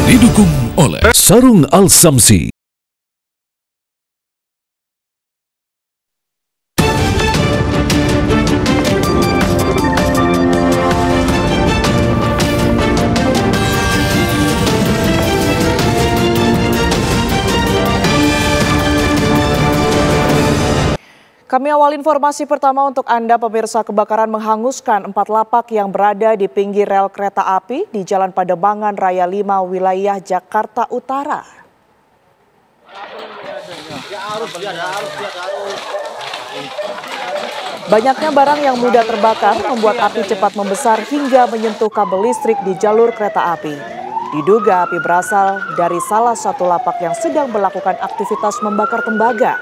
Didukung oleh Sarung Al-Samsi. Kami awal informasi pertama untuk Anda, pemirsa. Kebakaran menghanguskan 4 lapak yang berada di pinggir rel kereta api di Jalan Pademangan Raya 5, wilayah Jakarta Utara. Banyaknya barang yang mudah terbakar membuat api cepat membesar hingga menyentuh kabel listrik di jalur kereta api. Diduga api berasal dari salah satu lapak yang sedang melakukan aktivitas membakar tembaga.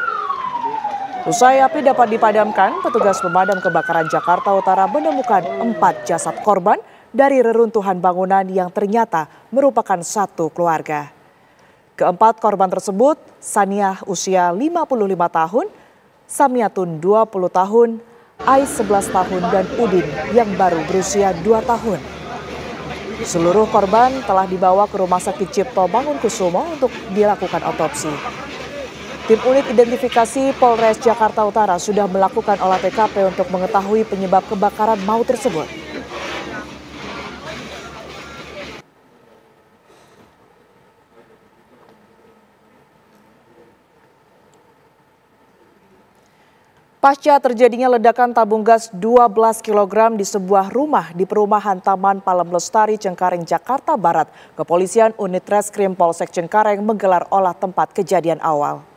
Usai api dapat dipadamkan, petugas pemadam kebakaran Jakarta Utara menemukan 4 jasad korban dari reruntuhan bangunan yang ternyata merupakan satu keluarga. Keempat korban tersebut, Saniah usia 55 tahun, Samiatun 20 tahun, Ais 11 tahun, dan Udin yang baru berusia 2 tahun. Seluruh korban telah dibawa ke Rumah Sakit Cipto Mangunkusumo untuk dilakukan otopsi. Tim unit identifikasi Polres Jakarta Utara sudah melakukan olah TKP untuk mengetahui penyebab kebakaran maut tersebut. Pasca terjadinya ledakan tabung gas 12 kg di sebuah rumah di perumahan Taman Palem Lestari, Cengkareng, Jakarta Barat, Kepolisian Unit Reskrim Polsek Cengkareng menggelar olah tempat kejadian awal.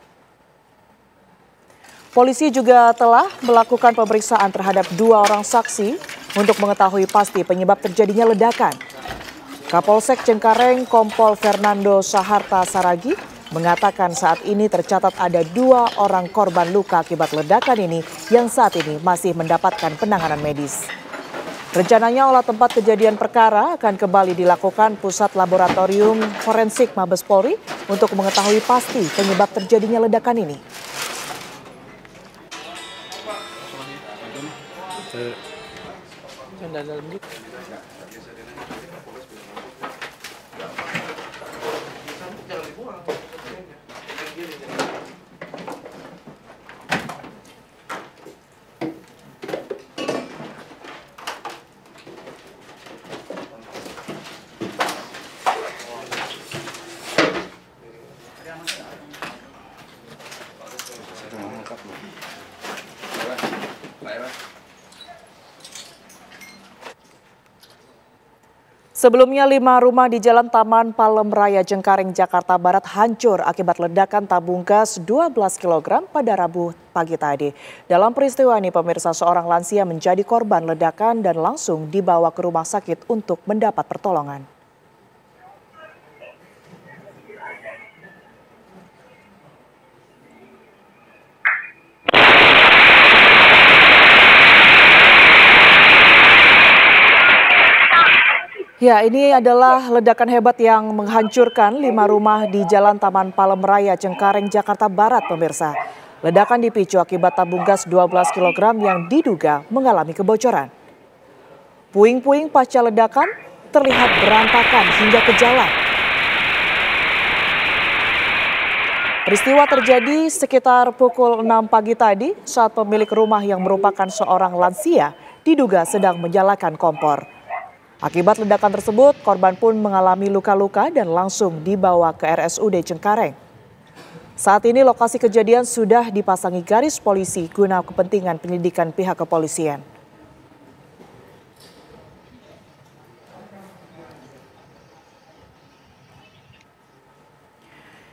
Polisi juga telah melakukan pemeriksaan terhadap 2 orang saksi untuk mengetahui pasti penyebab terjadinya ledakan. Kapolsek Cengkareng Kompol Fernando Saharta Saragi mengatakan saat ini tercatat ada 2 orang korban luka akibat ledakan ini yang saat ini masih mendapatkan penanganan medis. Rencananya olah tempat kejadian perkara akan kembali dilakukan Pusat Laboratorium Forensik Mabes Polri untuk mengetahui pasti penyebab terjadinya ledakan ini. Sebelumnya 5 rumah di Jalan Taman Palem Raya Cengkareng, Jakarta Barat hancur akibat ledakan tabung gas 12 kg pada Rabu pagi tadi. Dalam peristiwa ini, pemirsa, seorang lansia menjadi korban ledakan dan langsung dibawa ke rumah sakit untuk mendapat pertolongan. Ya, ini adalah ledakan hebat yang menghancurkan 5 rumah di Jalan Taman Palem Raya Cengkareng, Jakarta Barat, pemirsa. Ledakan dipicu akibat tabung gas 12 kg yang diduga mengalami kebocoran. Puing-puing pasca ledakan terlihat berantakan hingga ke jalan. Peristiwa terjadi sekitar pukul 6 pagi tadi saat pemilik rumah yang merupakan seorang lansia diduga sedang menyalakan kompor. Akibat ledakan tersebut, korban pun mengalami luka-luka dan langsung dibawa ke RSUD Cengkareng. Saat ini lokasi kejadian sudah dipasangi garis polisi guna kepentingan penyelidikan pihak kepolisian.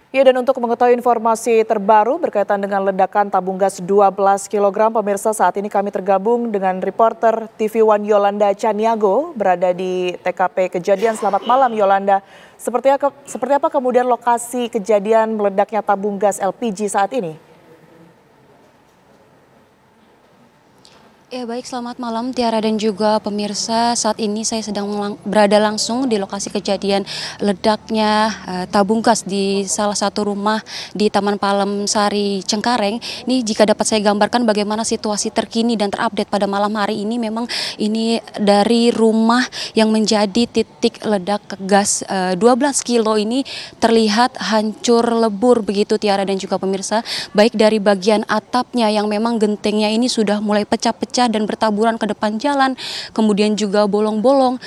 Ya, dan untuk mengetahui informasi terbaru berkaitan dengan ledakan tabung gas 12 kg, pemirsa, saat ini kami tergabung dengan reporter TV One Yolanda Chaniago berada di TKP kejadian. Selamat malam, Yolanda. Seperti apa kemudian lokasi kejadian meledaknya tabung gas LPG saat ini? Ya baik, selamat malam Tiara dan juga pemirsa. Saat ini saya sedang berada langsung di lokasi kejadian ledaknya tabung gas di salah satu rumah di Taman Palem Sari Cengkareng. Ini jika dapat saya gambarkan bagaimana situasi terkini dan terupdate pada malam hari ini. Memang ini dari rumah yang menjadi titik ledak gas 12 kilo ini terlihat hancur lebur begitu Tiara dan juga pemirsa. Baik dari bagian atapnya yang memang gentengnya ini sudah mulai pecah-pecah dan bertaburan ke depan jalan, kemudian juga bolong-bolong,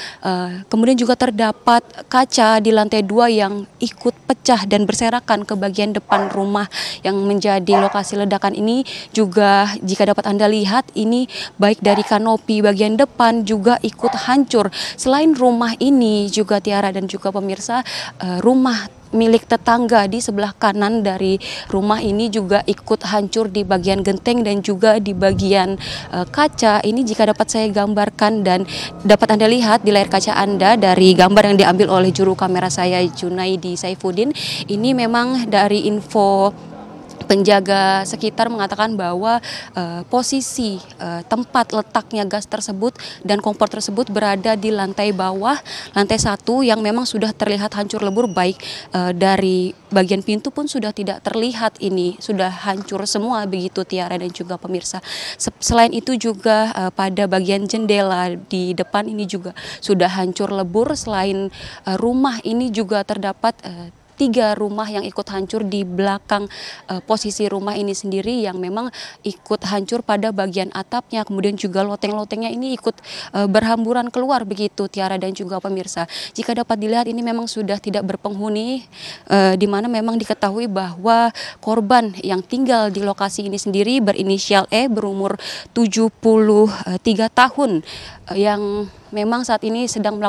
kemudian juga terdapat kaca di lantai 2 yang ikut pecah dan berserakan ke bagian depan rumah yang menjadi lokasi ledakan ini. Juga jika dapat Anda lihat, ini baik dari kanopi bagian depan juga ikut hancur. Selain rumah ini juga Tiara dan juga pemirsa, rumah milik tetangga di sebelah kanan dari rumah ini juga ikut hancur di bagian genteng dan juga di bagian kaca. Ini jika dapat saya gambarkan dan dapat Anda lihat di layar kaca Anda dari gambar yang diambil oleh juru kamera saya Junaidi Saifuddin. Ini memang dari info penjaga sekitar mengatakan bahwa posisi tempat letaknya gas tersebut dan kompor tersebut berada di lantai bawah, lantai 1 yang memang sudah terlihat hancur lebur, baik dari bagian pintu pun sudah tidak terlihat, ini sudah hancur semua begitu Tiara dan juga pemirsa. Selain itu juga pada bagian jendela di depan ini juga sudah hancur lebur. Selain rumah ini juga terdapat 3 rumah yang ikut hancur di belakang posisi rumah ini sendiri yang memang ikut hancur pada bagian atapnya, kemudian juga loteng-lotengnya ini ikut berhamburan keluar begitu Tiara dan juga pemirsa. Jika dapat dilihat ini memang sudah tidak berpenghuni, di mana memang diketahui bahwa korban yang tinggal di lokasi ini sendiri berinisial E berumur 73 tahun yang memang saat ini sedang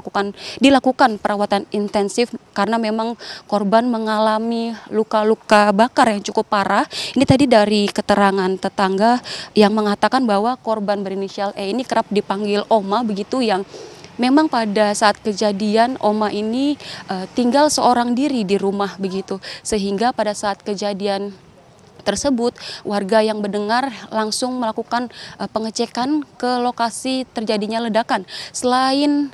dilakukan perawatan intensif karena memang korban mengalami luka-luka bakar yang cukup parah. Ini tadi dari keterangan tetangga yang mengatakan bahwa korban berinisial E ini kerap dipanggil Oma begitu, yang memang pada saat kejadian Oma ini tinggal seorang diri di rumah begitu, sehingga pada saat kejadian tersebut warga yang mendengar langsung melakukan pengecekan ke lokasi terjadinya ledakan. Selain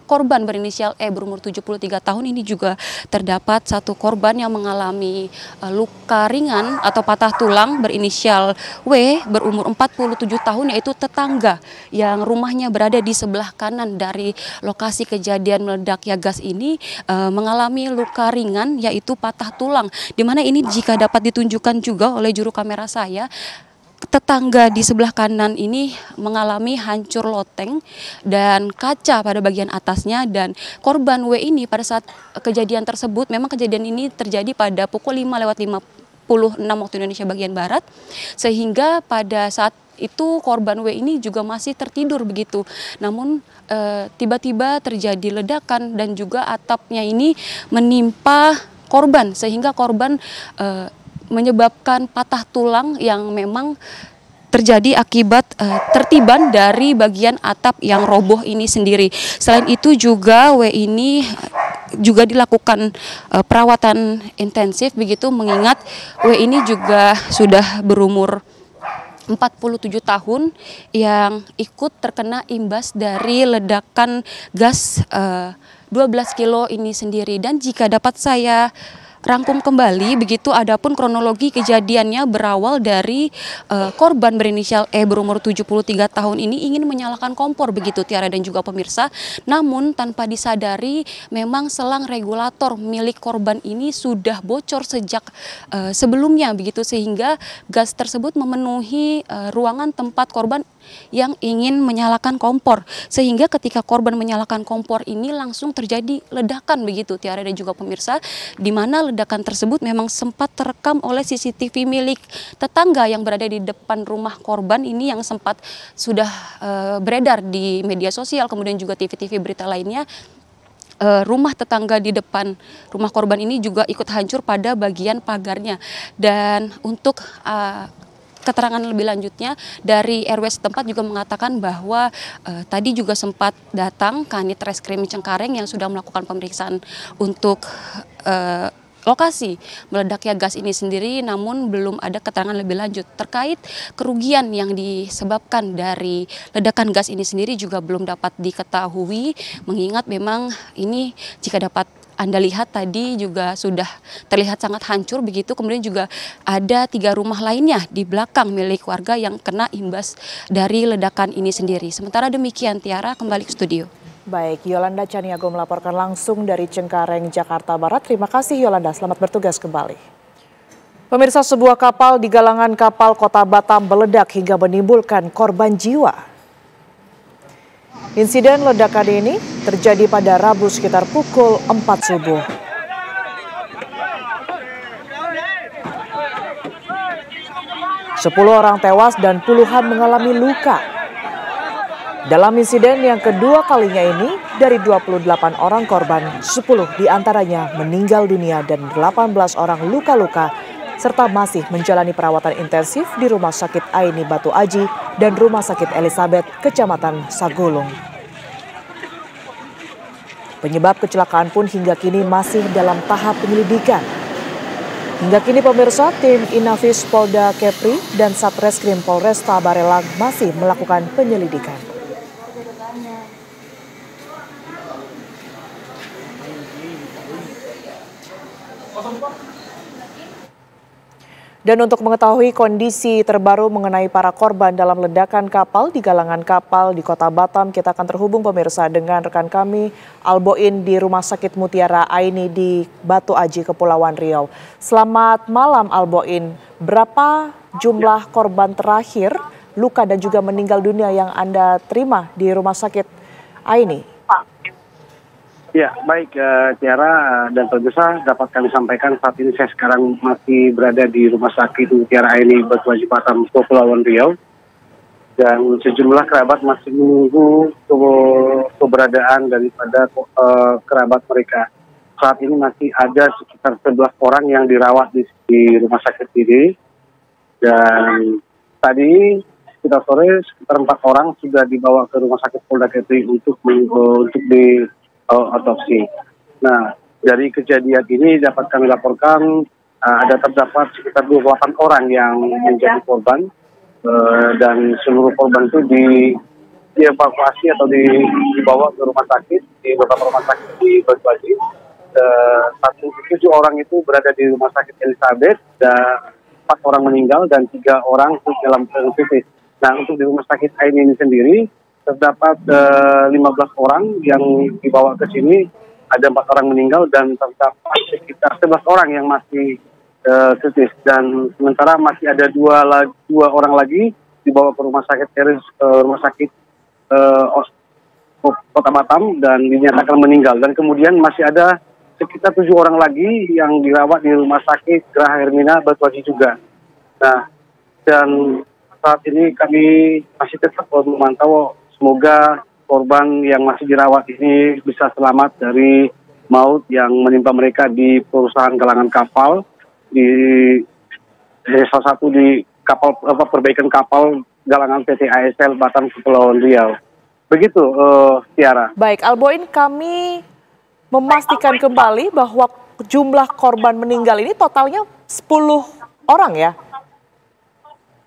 korban berinisial E berumur 73 tahun ini juga terdapat satu korban yang mengalami luka ringan atau patah tulang berinisial W berumur 47 tahun, yaitu tetangga yang rumahnya berada di sebelah kanan dari lokasi kejadian meledaknya gas ini, mengalami luka ringan yaitu patah tulang, di mana ini jika dapat ditunjukkan juga oleh juru kamera saya, tetangga di sebelah kanan ini mengalami hancur loteng dan kaca pada bagian atasnya, dan korban W ini pada saat kejadian tersebut, memang kejadian ini terjadi pada pukul 5:56 waktu Indonesia bagian Barat, sehingga pada saat itu korban W ini juga masih tertidur begitu. Namun tiba-tiba terjadi ledakan dan juga atapnya ini menimpa korban, sehingga korban menyebabkan patah tulang yang memang terjadi akibat tertiban dari bagian atap yang roboh ini sendiri. Selain itu juga W ini juga dilakukan perawatan intensif begitu, mengingat W ini juga sudah berumur 47 tahun yang ikut terkena imbas dari ledakan gas 12 kilo ini sendiri. Dan jika dapat saya rangkum kembali begitu, adapun kronologi kejadiannya berawal dari korban berinisial E berumur 73 tahun ini ingin menyalakan kompor begitu Tiara dan juga pemirsa, namun tanpa disadari memang selang regulator milik korban ini sudah bocor sejak sebelumnya begitu, sehingga gas tersebut memenuhi ruangan tempat korban yang ingin menyalakan kompor, sehingga ketika korban menyalakan kompor ini langsung terjadi ledakan begitu Tiara dan juga pemirsa, di mana ledakan tersebut memang sempat terekam oleh CCTV milik tetangga yang berada di depan rumah korban ini, yang sempat sudah beredar di media sosial, kemudian juga TV-TV berita lainnya. Rumah tetangga di depan rumah korban ini juga ikut hancur pada bagian pagarnya. Dan untuk keterangan lebih lanjutnya dari RW setempat juga mengatakan bahwa tadi juga sempat datang Kanit Reskrim Cengkareng yang sudah melakukan pemeriksaan untuk lokasi meledaknya gas ini sendiri, namun belum ada keterangan lebih lanjut terkait kerugian yang disebabkan dari ledakan gas ini sendiri juga belum dapat diketahui, mengingat memang ini jika dapat Anda lihat tadi juga sudah terlihat sangat hancur begitu, kemudian juga ada 3 rumah lainnya di belakang milik warga yang kena imbas dari ledakan ini sendiri. Sementara demikian, Tiara, kembali ke studio. Baik, Yolanda Caniago melaporkan langsung dari Cengkareng, Jakarta Barat. Terima kasih Yolanda, selamat bertugas kembali. Pemirsa, sebuah kapal di galangan kapal Kota Batam meledak hingga menimbulkan korban jiwa. Insiden ledakan ini terjadi pada Rabu sekitar pukul 4 subuh. Sepuluh orang tewas dan puluhan mengalami luka. Dalam insiden yang kedua kalinya ini, dari 28 orang korban, 10 diantaranya meninggal dunia dan 18 orang luka-luka, serta masih menjalani perawatan intensif di Rumah Sakit Aini Batu Aji dan Rumah Sakit Elizabeth, Kecamatan Sagulung. Penyebab kecelakaan pun hingga kini masih dalam tahap penyelidikan. Hingga kini pemirsa, tim Inafis Polda Kepri dan Satreskrim Polresta Barelang masih melakukan penyelidikan. Dan untuk mengetahui kondisi terbaru mengenai para korban dalam ledakan kapal di galangan kapal di Kota Batam, kita akan terhubung pemirsa dengan rekan kami Alboin di Rumah Sakit Mutiara Aini di Batu Aji, Kepulauan Riau. Selamat malam Alboin, berapa jumlah korban terakhir, luka dan juga meninggal dunia yang Anda terima di Rumah Sakit Aini? Ya, baik Tiara dan pemirsa, dapat kami sampaikan saat ini saya sekarang masih berada di Rumah Sakit Mutiara Aini Batu Aji Batam, Kepulauan Riau. Dan sejumlah kerabat masih menunggu keberadaan daripada kerabat mereka. Saat ini masih ada sekitar 11 orang yang dirawat di rumah sakit ini. Dan tadi sekitar sore sekitar 4 orang sudah dibawa ke Rumah Sakit Polda Kepri untuk di otopsi. Nah, dari kejadian ini dapat kami laporkan ada terdapat sekitar 28 orang yang menjadi korban dan seluruh korban itu dievakuasi atau dibawa ke rumah sakit di beberapa rumah sakit di Batu Aji. 7 orang itu berada di Rumah Sakit Elizabeth dan 4 orang meninggal dan 3 orang dalam keadaan kritis. Nah, untuk di Rumah Sakit Aini ini sendiri terdapat 15 orang yang dibawa ke sini, ada 4 orang meninggal dan terdapat sekitar 11 orang yang masih kritis, dan sementara masih ada dua orang lagi dibawa ke rumah sakit Kota Batam dan dinyatakan meninggal, dan kemudian masih ada sekitar 7 orang lagi yang dirawat di Rumah Sakit Geraha Hermina Batu Aji juga. Nah, dan saat ini kami masih tetap memantau. Semoga korban yang masih dirawat ini bisa selamat dari maut yang menimpa mereka di perusahaan galangan kapal di salah satu di kapal perbaikan kapal galangan PT ASL Batam Kepulauan Riau. Begitu, Tiara. Baik, Alboin, kami memastikan kembali bahwa jumlah korban meninggal ini totalnya 10 orang ya?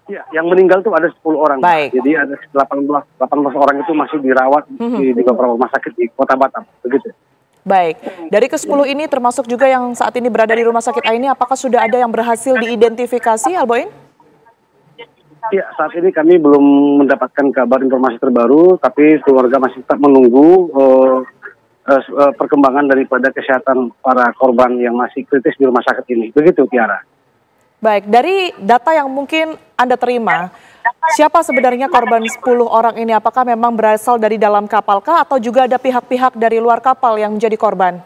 Ya, yang meninggal itu ada 10 orang. Baik. Jadi ada 18 orang itu masih dirawat di beberapa rumah sakit di Kota Batam. Begitu. Baik, dari ke-10 ini termasuk juga yang saat ini berada di Rumah Sakit Aini, apakah sudah ada yang berhasil diidentifikasi, Alboin? Ya, saat ini kami belum mendapatkan kabar informasi terbaru, tapi keluarga masih tetap menunggu perkembangan daripada kesehatan para korban yang masih kritis di rumah sakit ini. Begitu, Tiara. Baik, dari data yang mungkin Anda terima, siapa sebenarnya korban 10 orang ini? Apakah memang berasal dari dalam kapal kah atau juga ada pihak-pihak dari luar kapal yang menjadi korban?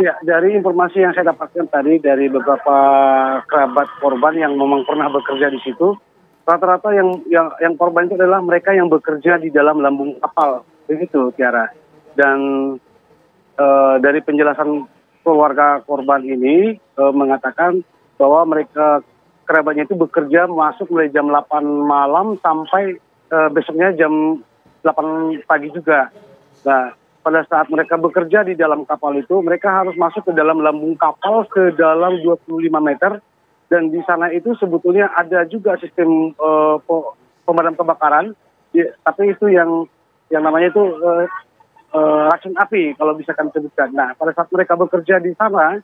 Ya, dari informasi yang saya dapatkan tadi dari beberapa kerabat korban yang memang pernah bekerja di situ, rata-rata yang korban itu adalah mereka yang bekerja di dalam lambung kapal. Begitu, Tiara. Dan dari penjelasan keluarga korban ini mengatakan bahwa mereka kerabatnya itu bekerja masuk mulai jam 8 malam sampai besoknya jam 8 pagi juga. Nah, pada saat mereka bekerja di dalam kapal itu, mereka harus masuk ke dalam lambung kapal ke dalam 25 meter. Dan di sana itu sebetulnya ada juga sistem pemadam kebakaran, tapi itu yang namanya itu racun api kalau bisa kami sebutkan. Nah, pada saat mereka bekerja di sana,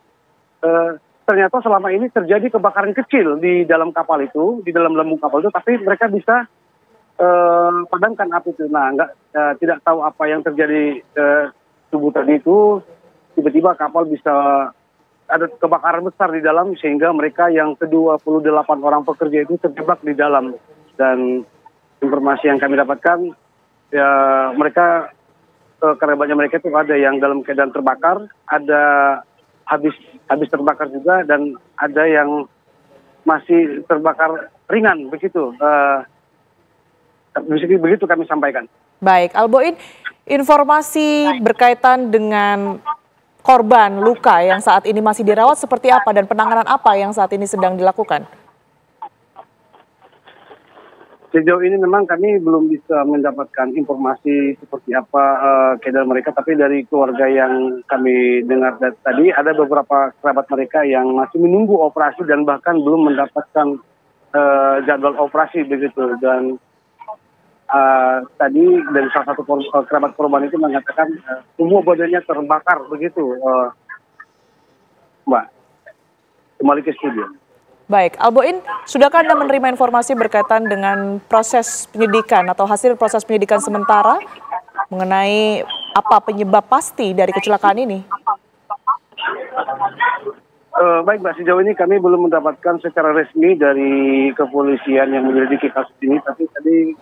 ternyata selama ini terjadi kebakaran kecil di dalam kapal itu, di dalam lambung kapal itu, tapi mereka bisa padamkan api itu. Nah, tidak tahu apa yang terjadi subuh tadi itu, tiba-tiba kapal bisa ada kebakaran besar di dalam sehingga mereka yang ke-28 orang pekerja itu terjebak di dalam. Dan informasi yang kami dapatkan, ya mereka kerabatnya mereka itu ada yang dalam keadaan terbakar, ada habis terbakar juga, dan ada yang masih terbakar ringan begitu. Begitu kami sampaikan. Baik, Alboin, informasi berkaitan dengan korban luka yang saat ini masih dirawat seperti apa dan penanganan apa yang saat ini sedang dilakukan? Sejauh ini memang kami belum bisa mendapatkan informasi seperti apa keadaan mereka, tapi dari keluarga yang kami dengar tadi ada beberapa kerabat mereka yang masih menunggu operasi dan bahkan belum mendapatkan jadwal operasi begitu. Dan tadi dari salah satu kerabat korban itu mengatakan semua badannya terbakar begitu, Mbak. Kembali ke studio. Baik, Alboin, sudahkah Anda menerima informasi berkaitan dengan proses penyidikan atau hasil proses penyidikan sementara mengenai apa penyebab pasti dari kecelakaan ini? Baik, Mbak, sejauh ini kami belum mendapatkan secara resmi dari kepolisian yang menyelidiki kasus ini, tapi tadi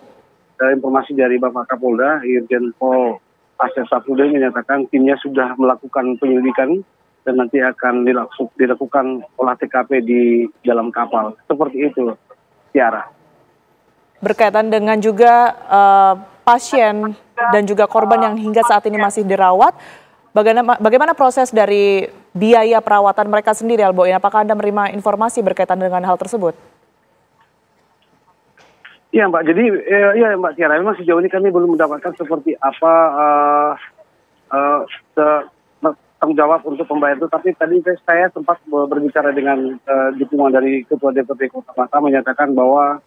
informasi dari Bapak Kapolda, Irjen Pol Asep Sapudin menyatakan timnya sudah melakukan penyelidikan dan nanti akan dilakukan olah TKP di dalam kapal. Seperti itu, Tiara. Berkaitan dengan juga pasien dan juga korban yang hingga saat ini masih dirawat, bagaimana proses dari biaya perawatan mereka sendiri, Alboin? Apakah Anda menerima informasi berkaitan dengan hal tersebut? Iya, Mbak. Jadi ya Mbak Tiara, memang sejauh ini kami belum mendapatkan seperti apa tanggung jawab untuk pembayar itu. Tapi tadi saya sempat berbicara dengan dukungan dari Ketua DPP Kota Batam menyatakan bahwa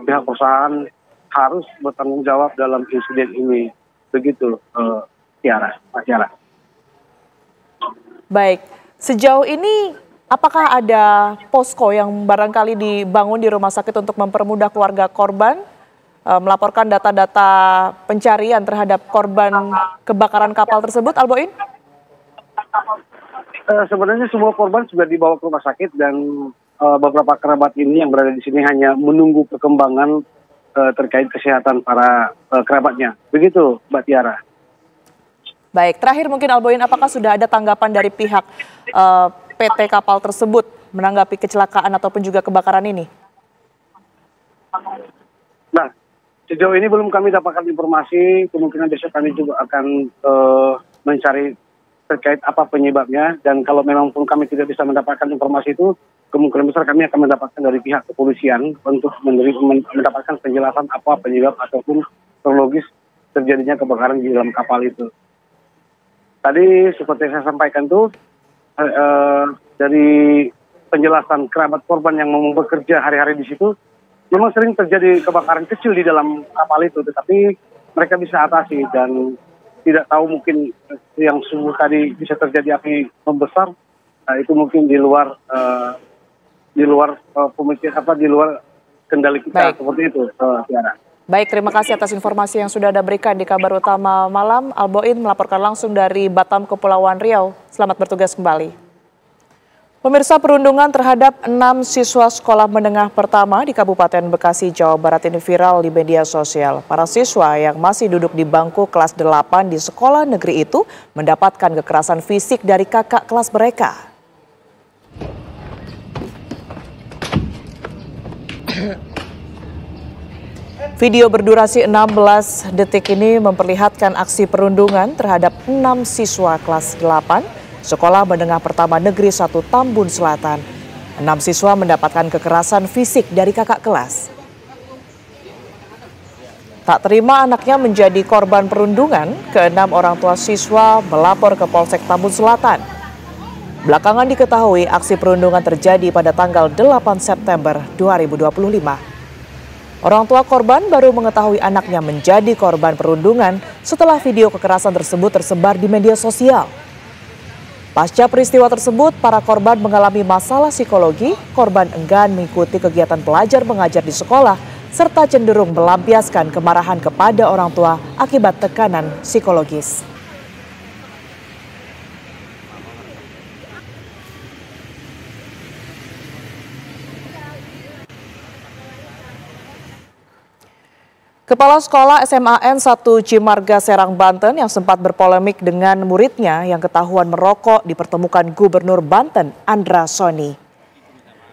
pihak perusahaan harus bertanggung jawab dalam insiden ini. Begitu, Tiara, Mbak Tiara. Baik, sejauh ini apakah ada posko yang barangkali dibangun di rumah sakit untuk mempermudah keluarga korban melaporkan data-data pencarian terhadap korban kebakaran kapal tersebut, Alboin? Sebenarnya semua korban sudah dibawa ke rumah sakit dan beberapa kerabat ini yang berada di sini hanya menunggu perkembangan terkait kesehatan para kerabatnya. Begitu, Mbak Tiara. Baik, terakhir mungkin Alboin, apakah sudah ada tanggapan dari pihak PT kapal tersebut menanggapi kecelakaan ataupun juga kebakaran ini? Nah, sejauh ini belum kami dapatkan informasi. Kemungkinan besok kami juga akan mencari terkait apa penyebabnya. Dan kalau memang pun kami tidak bisa mendapatkan informasi itu, kemungkinan besar kami akan mendapatkan dari pihak kepolisian untuk mendapatkan penjelasan apa penyebab ataupun kronologis terjadinya kebakaran di dalam kapal itu. Tadi seperti saya sampaikan tuh, dari penjelasan kerabat korban yang mau bekerja hari-hari di situ, memang sering terjadi kebakaran kecil di dalam kapal itu, tetapi mereka bisa atasi dan tidak tahu mungkin yang subuh tadi bisa terjadi api membesar, itu mungkin di luar pemikiran di luar kendali kita. Baik. Seperti itu, Tiara. Baik, terima kasih atas informasi yang sudah Anda berikan di Kabar Utama Malam. Alboin melaporkan langsung dari Batam, Kepulauan Riau. Selamat bertugas kembali. Pemirsa, perundungan terhadap 6 siswa sekolah menengah pertama di Kabupaten Bekasi, Jawa Barat ini viral di media sosial. Para siswa yang masih duduk di bangku kelas 8 di sekolah negeri itu mendapatkan kekerasan fisik dari kakak kelas mereka. Video berdurasi 16 detik ini memperlihatkan aksi perundungan terhadap 6 siswa kelas 8 Sekolah Menengah Pertama Negeri 1 Tambun Selatan. 6 siswa mendapatkan kekerasan fisik dari kakak kelas. Tak terima anaknya menjadi korban perundungan, keenam orang tua siswa melapor ke Polsek Tambun Selatan. Belakangan diketahui aksi perundungan terjadi pada tanggal 8 September 2025. Orang tua korban baru mengetahui anaknya menjadi korban perundungan setelah video kekerasan tersebut tersebar di media sosial. Pasca peristiwa tersebut, para korban mengalami masalah psikologi, korban enggan mengikuti kegiatan belajar mengajar di sekolah, serta cenderung melampiaskan kemarahan kepada orang tua akibat tekanan psikologis. Kepala Sekolah SMAN 1 Cimarga Serang, Banten yang sempat berpolemik dengan muridnya yang ketahuan merokok dipertemukan Gubernur Banten Andra Soni.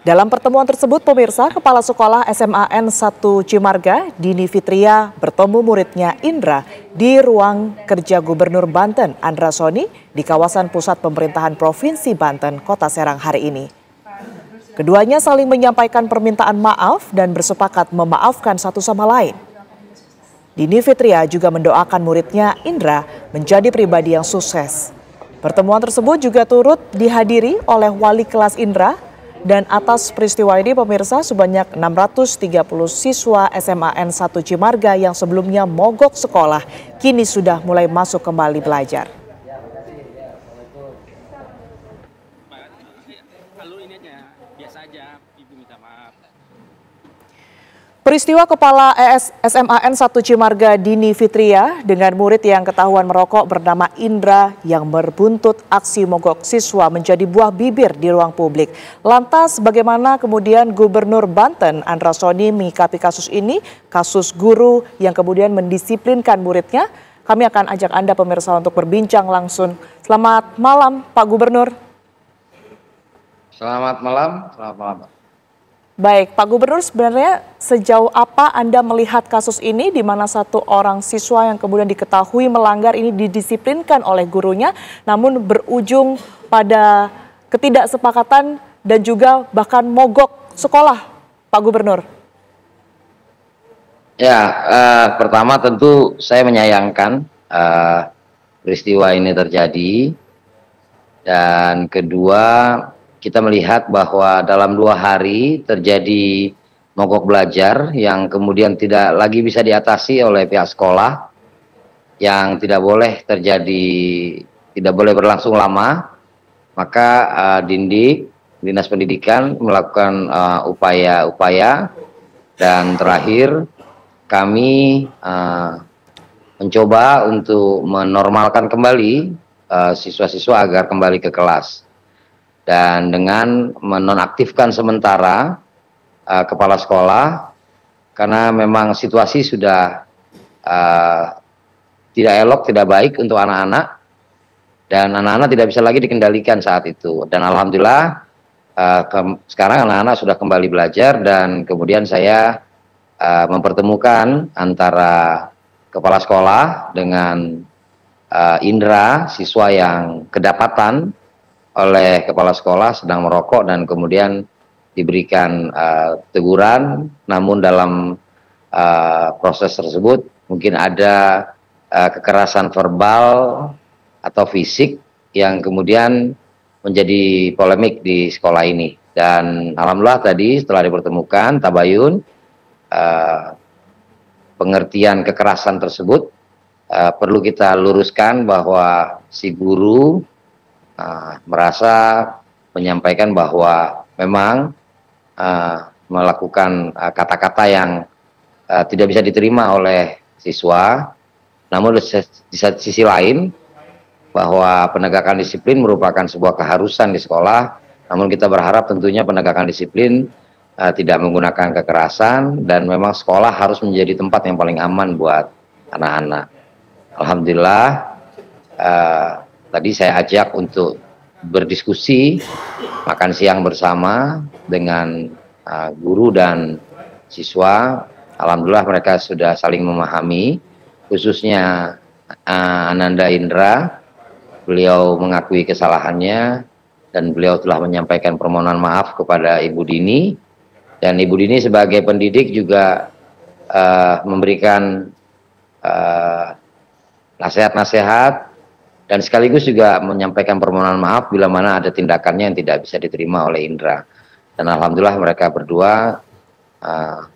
Dalam pertemuan tersebut, pemirsa, Kepala Sekolah SMAN 1 Cimarga, Dini Fitria, bertemu muridnya Indra di ruang kerja Gubernur Banten Andra Soni di kawasan Pusat Pemerintahan Provinsi Banten, Kota Serang hari ini. Keduanya saling menyampaikan permintaan maaf dan bersepakat memaafkan satu sama lain. Dini Fitria juga mendoakan muridnya Indra menjadi pribadi yang sukses. Pertemuan tersebut juga turut dihadiri oleh wali kelas Indra, dan atas peristiwa ini pemirsa sebanyak 630 siswa SMAN 1 Cimarga yang sebelumnya mogok sekolah kini sudah mulai masuk kembali belajar. Peristiwa Kepala SMAN 1 Cimarga Dini Fitria dengan murid yang ketahuan merokok bernama Indra yang berbuntut aksi mogok siswa menjadi buah bibir di ruang publik. Lantas bagaimana kemudian Gubernur Banten Andra Soni menyikapi kasus ini, kasus guru yang kemudian mendisiplinkan muridnya? Kami akan ajak Anda pemirsa untuk berbincang langsung. Selamat malam Pak Gubernur. Selamat malam, selamat malam. Baik, Pak Gubernur, sebenarnya sejauh apa Anda melihat kasus ini di mana satu orang siswa yang kemudian diketahui melanggar ini didisiplinkan oleh gurunya, namun berujung pada ketidaksepakatan dan juga bahkan mogok sekolah, Pak Gubernur? Ya, pertama tentu saya menyayangkan peristiwa ini terjadi, dan kedua kita melihat bahwa dalam 2 hari terjadi mogok belajar yang kemudian tidak lagi bisa diatasi oleh pihak sekolah, yang tidak boleh terjadi, tidak boleh berlangsung lama. Maka Dinas Pendidikan melakukan upaya-upaya, dan terakhir kami mencoba untuk menormalkan kembali siswa-siswa agar kembali ke kelas. Dan dengan menonaktifkan sementara kepala sekolah, karena memang situasi sudah tidak elok, tidak baik untuk anak-anak, dan anak-anak tidak bisa lagi dikendalikan saat itu. Dan alhamdulillah sekarang anak-anak sudah kembali belajar, dan kemudian saya mempertemukan antara kepala sekolah dengan Indra, siswa yang kedapatan oleh kepala sekolah sedang merokok, dan kemudian diberikan teguran. Namun dalam proses tersebut mungkin ada kekerasan verbal atau fisik yang kemudian menjadi polemik di sekolah ini. Dan alhamdulillah tadi setelah dipertemukan tabayun, pengertian kekerasan tersebut perlu kita luruskan bahwa si guru merasa menyampaikan bahwa memang melakukan kata-kata yang tidak bisa diterima oleh siswa. Namun di sisi lain, bahwa penegakan disiplin merupakan sebuah keharusan di sekolah. Namun kita berharap tentunya penegakan disiplin tidak menggunakan kekerasan, dan memang sekolah harus menjadi tempat yang paling aman buat anak-anak. Alhamdulillah tadi saya ajak untuk berdiskusi, makan siang bersama dengan guru dan siswa. Alhamdulillah mereka sudah saling memahami, khususnya Ananda Indra. Beliau mengakui kesalahannya, dan beliau telah menyampaikan permohonan maaf kepada Ibu Dini. Dan Ibu Dini sebagai pendidik juga memberikan nasihat-nasihat dan sekaligus juga menyampaikan permohonan maaf bila mana ada tindakannya yang tidak bisa diterima oleh Indra. Dan alhamdulillah mereka berdua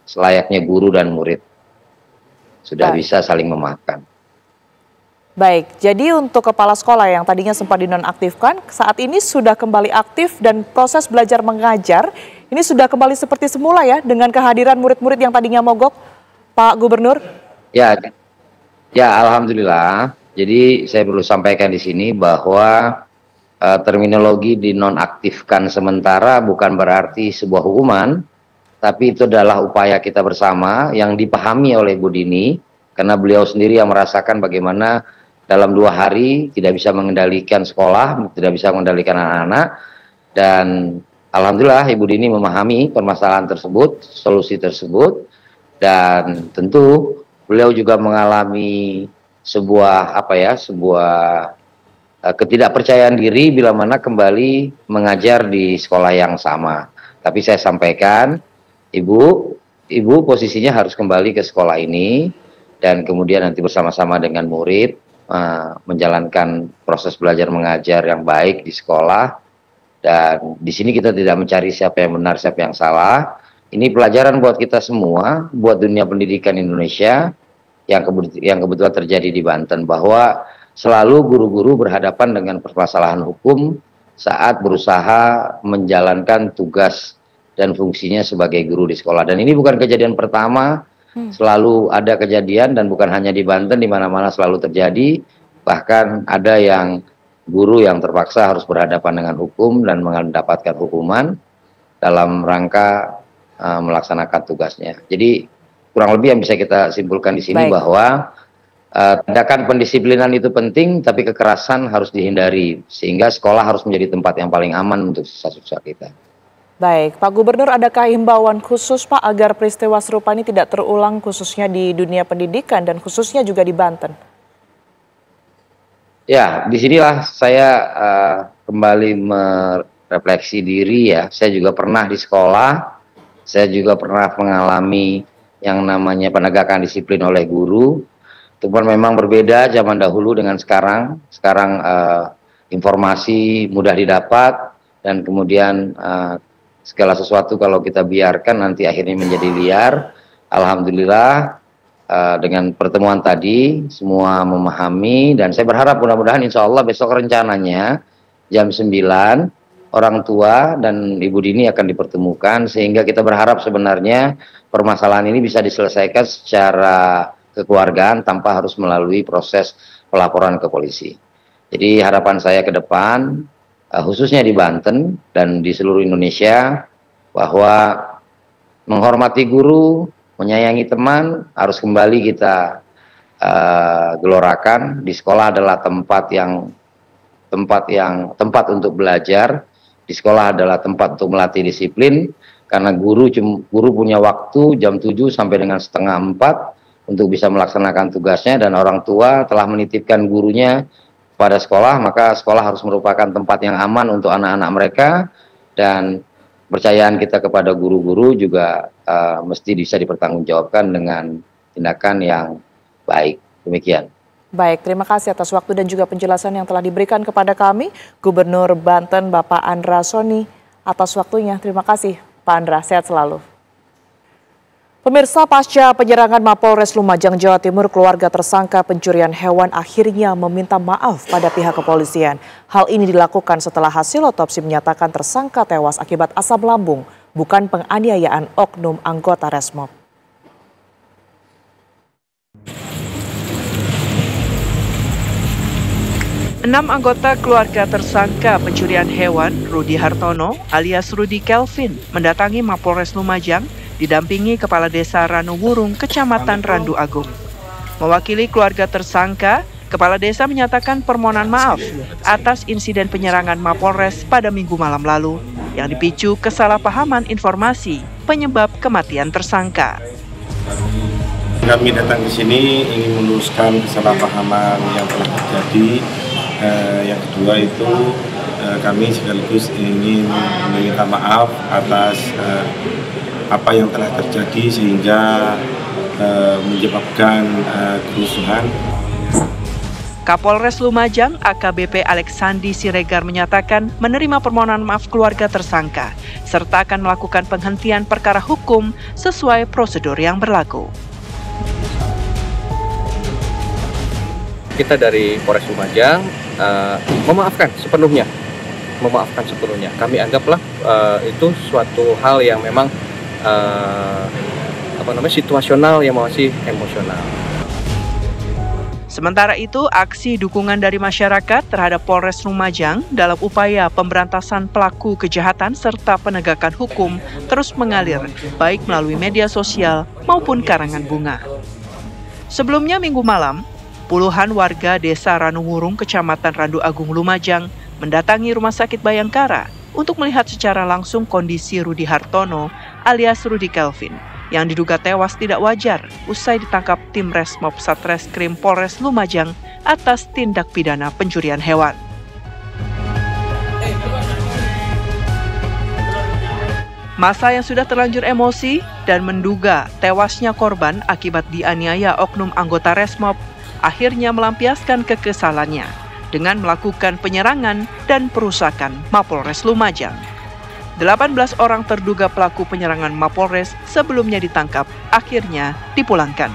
selayaknya guru dan murid sudah bisa saling memaafkan. Baik, jadi untuk kepala sekolah yang tadinya sempat dinonaktifkan, saat ini sudah kembali aktif dan proses belajar mengajar ini sudah kembali seperti semula ya, dengan kehadiran murid-murid yang tadinya mogok, Pak Gubernur? Ya, alhamdulillah. Jadi saya perlu sampaikan di sini bahwa terminologi dinonaktifkan sementara bukan berarti sebuah hukuman, tapi itu adalah upaya kita bersama yang dipahami oleh Bu Dini, karena beliau sendiri yang merasakan bagaimana dalam 2 hari tidak bisa mengendalikan sekolah, tidak bisa mengendalikan anak-anak, dan alhamdulillah Ibu Dini memahami permasalahan tersebut, solusi tersebut, dan tentu beliau juga mengalami sebuah ketidakpercayaan diri bila mana kembali mengajar di sekolah yang sama. Tapi saya sampaikan, Ibu posisinya harus kembali ke sekolah ini dan kemudian nanti bersama-sama dengan murid menjalankan proses belajar mengajar yang baik di sekolah. Dan di sini kita tidak mencari siapa yang benar, siapa yang salah. Ini pelajaran buat kita semua, buat dunia pendidikan Indonesia yang kebetulan terjadi di Banten, bahwa selalu guru-guru berhadapan dengan permasalahan hukum saat berusaha menjalankan tugas dan fungsinya sebagai guru di sekolah. Dan ini bukan kejadian pertama, selalu ada kejadian dan bukan hanya di Banten, di mana-mana selalu terjadi. Bahkan ada yang guru yang terpaksa harus berhadapan dengan hukum dan mendapatkan hukuman dalam rangka melaksanakan tugasnya. Jadi kurang lebih yang bisa kita simpulkan di sini bahwa tindakan pendisiplinan itu penting, tapi kekerasan harus dihindari sehingga sekolah harus menjadi tempat yang paling aman untuk siswa-siswa kita. Baik, Pak Gubernur, adakah himbauan khusus Pak agar peristiwa serupa ini tidak terulang khususnya di dunia pendidikan dan khususnya juga di Banten? Ya, disinilah saya kembali merefleksi diri ya. Saya juga pernah di sekolah, saya juga pernah mengalami yang namanya penegakan disiplin oleh guru. Itu pun memang berbeda zaman dahulu dengan sekarang. Sekarang informasi mudah didapat dan kemudian segala sesuatu kalau kita biarkan nanti akhirnya menjadi liar. Alhamdulillah dengan pertemuan tadi semua memahami dan saya berharap mudah-mudahan insya Allah besok rencananya jam 9 orang tua dan Ibu Dini akan dipertemukan sehingga kita berharap sebenarnya permasalahan ini bisa diselesaikan secara kekeluargaan tanpa harus melalui proses pelaporan ke polisi. Jadi harapan saya ke depan khususnya di Banten dan di seluruh Indonesia bahwa menghormati guru, menyayangi teman harus kembali kita gelorakan. Di sekolah adalah tempat untuk belajar. Di sekolah adalah tempat untuk melatih disiplin karena guru punya waktu jam 7 sampai dengan setengah 4 untuk bisa melaksanakan tugasnya dan orang tua telah menitipkan gurunya pada sekolah, maka sekolah harus merupakan tempat yang aman untuk anak-anak mereka dan kepercayaan kita kepada guru-guru juga mesti bisa dipertanggungjawabkan dengan tindakan yang baik. Demikian. Baik, terima kasih atas waktu dan juga penjelasan yang telah diberikan kepada kami, Gubernur Banten Bapak Andra Soni atas waktunya. Terima kasih Pak Andra, sehat selalu. Pemirsa, pasca penyerangan Mapolres Lumajang, Jawa Timur, keluarga tersangka pencurian hewan akhirnya meminta maaf pada pihak kepolisian. Hal ini dilakukan setelah hasil otopsi menyatakan tersangka tewas akibat asam lambung, bukan penganiayaan oknum anggota Resmob. Enam anggota keluarga tersangka pencurian hewan, Rudi Hartono alias Rudi Kelvin, mendatangi Mapolres Lumajang didampingi Kepala Desa Ranowurung, Kecamatan Randu Agung. Mewakili keluarga tersangka, Kepala Desa menyatakan permohonan maaf atas insiden penyerangan Mapolres pada Minggu malam lalu yang dipicu kesalahpahaman informasi penyebab kematian tersangka. Kami datang ke sini ingin meluruskan kesalahpahaman yang telah terjadi. Yang kedua itu kami sekaligus ingin meminta maaf atas apa yang telah terjadi sehingga menyebabkan kerusuhan. Kapolres Lumajang AKBP Alexandi Siregar menyatakan menerima permohonan maaf keluarga tersangka serta akan melakukan penghentian perkara hukum sesuai prosedur yang berlaku. Kita dari Polres Lumajang memaafkan sepenuhnya. Kami anggaplah itu suatu hal yang memang situasional yang masih emosional. Sementara itu, aksi dukungan dari masyarakat terhadap Polres Lumajang dalam upaya pemberantasan pelaku kejahatan serta penegakan hukum terus mengalir, baik melalui media sosial maupun karangan bunga. Sebelumnya Minggu malam, puluhan warga Desa Ranuwurung, Kecamatan Randu Agung, Lumajang, mendatangi Rumah Sakit Bayangkara untuk melihat secara langsung kondisi Rudi Hartono alias Rudi Kelvin yang diduga tewas tidak wajar usai ditangkap tim Resmob Satreskrim Polres Lumajang atas tindak pidana pencurian hewan. Massa yang sudah terlanjur emosi dan menduga tewasnya korban akibat dianiaya oknum anggota Resmob akhirnya melampiaskan kekesalannya dengan melakukan penyerangan dan perusakan Mapolres Lumajang. 18 orang terduga pelaku penyerangan Mapolres sebelumnya ditangkap, akhirnya dipulangkan.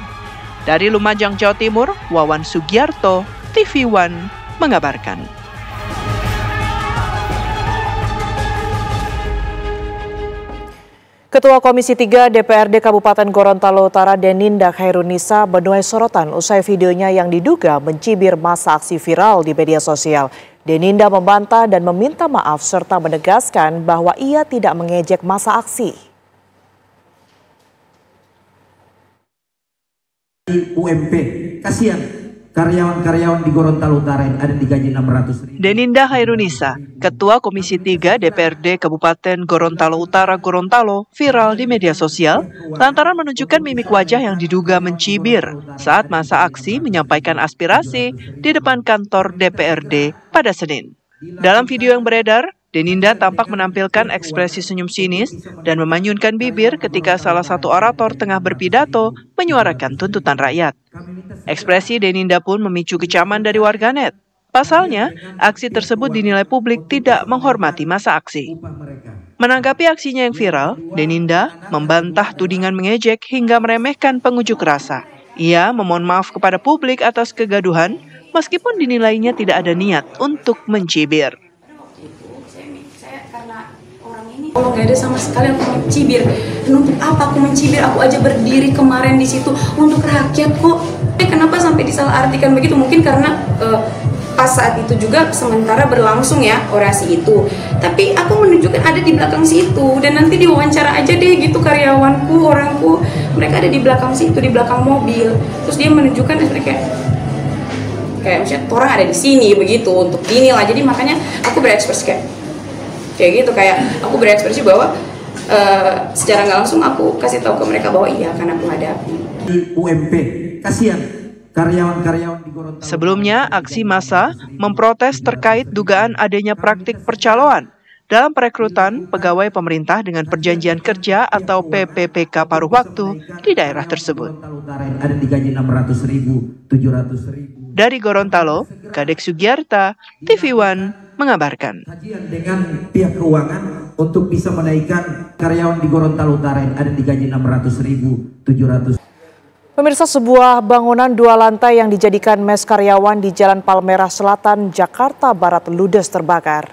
Dari Lumajang, Jawa Timur, Wawan Sugiarto, TV One mengabarkan. Ketua Komisi 3 DPRD Kabupaten Gorontalo Utara Deninda Khairunisa menuai sorotan usai videonya yang diduga mencibir masa aksi viral di media sosial. Deninda membantah dan meminta maaf serta menegaskan bahwa ia tidak mengejek masa aksi. UMP, kasihan karyawan-karyawan di Gorontalo Utara yang ada digaji 600.000. Deninda Khairunisa, Ketua Komisi 3 DPRD Kabupaten Gorontalo Utara Gorontalo, viral di media sosial lantaran menunjukkan mimik wajah yang diduga mencibir saat masa aksi menyampaikan aspirasi di depan kantor DPRD pada Senin. Dalam video yang beredar, Deninda tampak menampilkan ekspresi senyum sinis dan memanyunkan bibir ketika salah satu orator tengah berpidato menyuarakan tuntutan rakyat. Ekspresi Deninda pun memicu kecaman dari warganet. Pasalnya, aksi tersebut dinilai publik tidak menghormati masa aksi. Menanggapi aksinya yang viral, Deninda membantah tudingan mengejek hingga meremehkan pengunjuk rasa. Ia memohon maaf kepada publik atas kegaduhan, meskipun dinilainya tidak ada niat untuk mencibir. Kalau nggak ada sama sekali aku mencibir, dan untuk apa aku mencibir? Aku aja berdiri kemarin di situ untuk rakyat kok. Kenapa sampai disalahartikan begitu? Mungkin karena pas saat itu juga sementara berlangsung ya orasi itu. Tapi aku menunjukkan ada di belakang situ dan nanti diwawancara aja deh gitu karyawanku, orangku, mereka ada di belakang situ, di belakang mobil. Terus dia menunjukkan kayak misalnya orang ada di sini begitu untuk gini lah. Jadi makanya aku berekspresi kayak gitu, kayak aku berekspresi bahwa secara nggak langsung aku kasih tahu ke mereka bahwa iya karena aku hadapi. UMP, kasihan karyawan-karyawan di Gorontalo. Sebelumnya, aksi massa memprotes terkait dugaan adanya praktik percaloan dalam perekrutan pegawai pemerintah dengan perjanjian kerja atau PPPK paruh waktu di daerah tersebut. Ada digaji 600.000, 700.000. Dari Gorontalo, Kadek Sugiarta, TV One mengabarkan. Kajian dengan pihak keuangan untuk bisa menaikkan karyawan di Gorontalo Utara yang ada digaji 600.000, 700. Pemirsa, sebuah bangunan 2 lantai yang dijadikan mes karyawan di Jalan Palmerah Selatan, Jakarta Barat ludes terbakar.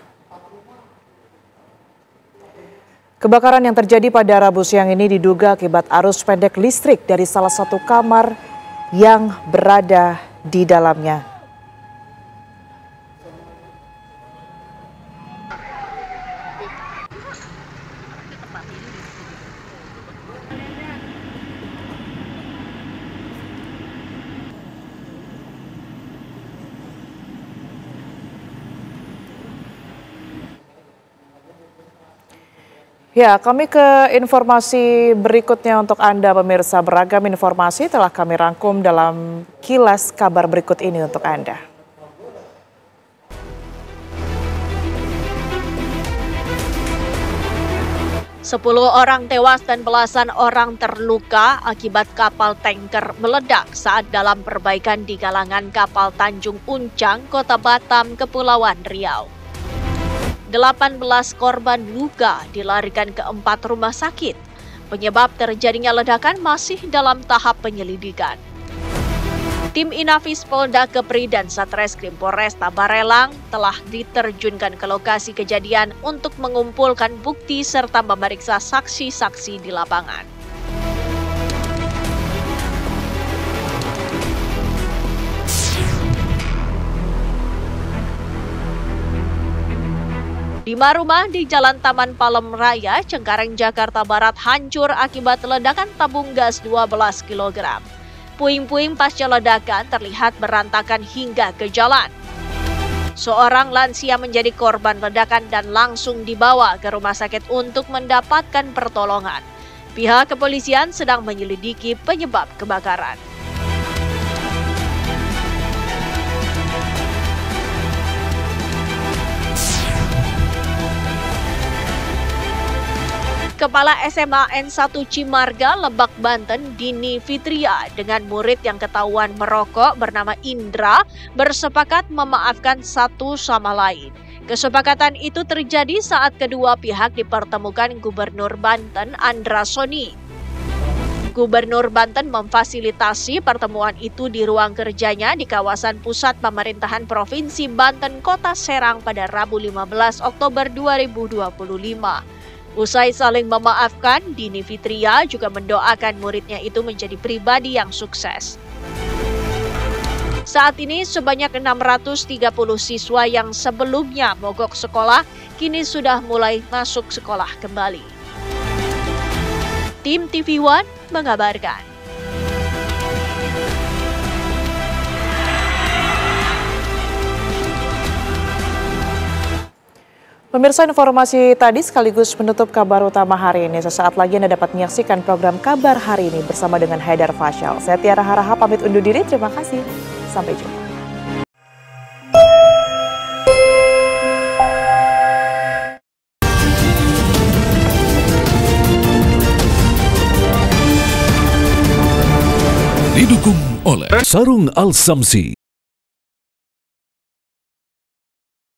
Kebakaran yang terjadi pada Rabu siang ini diduga akibat arus pendek listrik dari salah satu kamar yang berada di dalamnya. Ya, kami ke informasi berikutnya untuk Anda pemirsa. Beragam informasi telah kami rangkum dalam kilas kabar berikut ini untuk Anda. 10 orang tewas dan belasan orang terluka akibat kapal tanker meledak saat dalam perbaikan di galangan kapal Tanjung Uncang, Kota Batam, Kepulauan Riau. 18 korban luka dilarikan ke 4 rumah sakit. Penyebab terjadinya ledakan masih dalam tahap penyelidikan. Tim Inafis Polda Kepri dan Satreskrim Polresta Barelang telah diterjunkan ke lokasi kejadian untuk mengumpulkan bukti serta memeriksa saksi-saksi di lapangan. Lima rumah di Jalan Taman Palem Raya, Cengkareng, Jakarta Barat hancur akibat ledakan tabung gas 12 kg. Puing-puing pasca ledakan terlihat berantakan hingga ke jalan. Seorang lansia menjadi korban ledakan dan langsung dibawa ke rumah sakit untuk mendapatkan pertolongan. Pihak kepolisian sedang menyelidiki penyebab kebakaran. Kepala SMA N1 Cimarga, Lebak, Banten, Dini Fitria dengan murid yang ketahuan merokok bernama Indra bersepakat memaafkan satu sama lain. Kesepakatan itu terjadi saat kedua pihak dipertemukan Gubernur Banten Andra Soni. Gubernur Banten memfasilitasi pertemuan itu di ruang kerjanya di kawasan pusat pemerintahan Provinsi Banten, Kota Serang pada Rabu 15 Oktober 2025. Usai saling memaafkan, Dini Fitria juga mendoakan muridnya itu menjadi pribadi yang sukses. Saat ini sebanyak 630 siswa yang sebelumnya mogok sekolah kini sudah mulai masuk sekolah kembali. Tim TV One mengabarkan. Pemirsa, informasi tadi sekaligus menutup kabar utama hari ini. Sesaat lagi Anda dapat menyaksikan program Kabar Hari Ini bersama dengan Haidar Fasyal. Saya Tiara Haraha pamit undur diri. Terima kasih. Sampai jumpa. Didukung oleh Sarung Al-Samsi.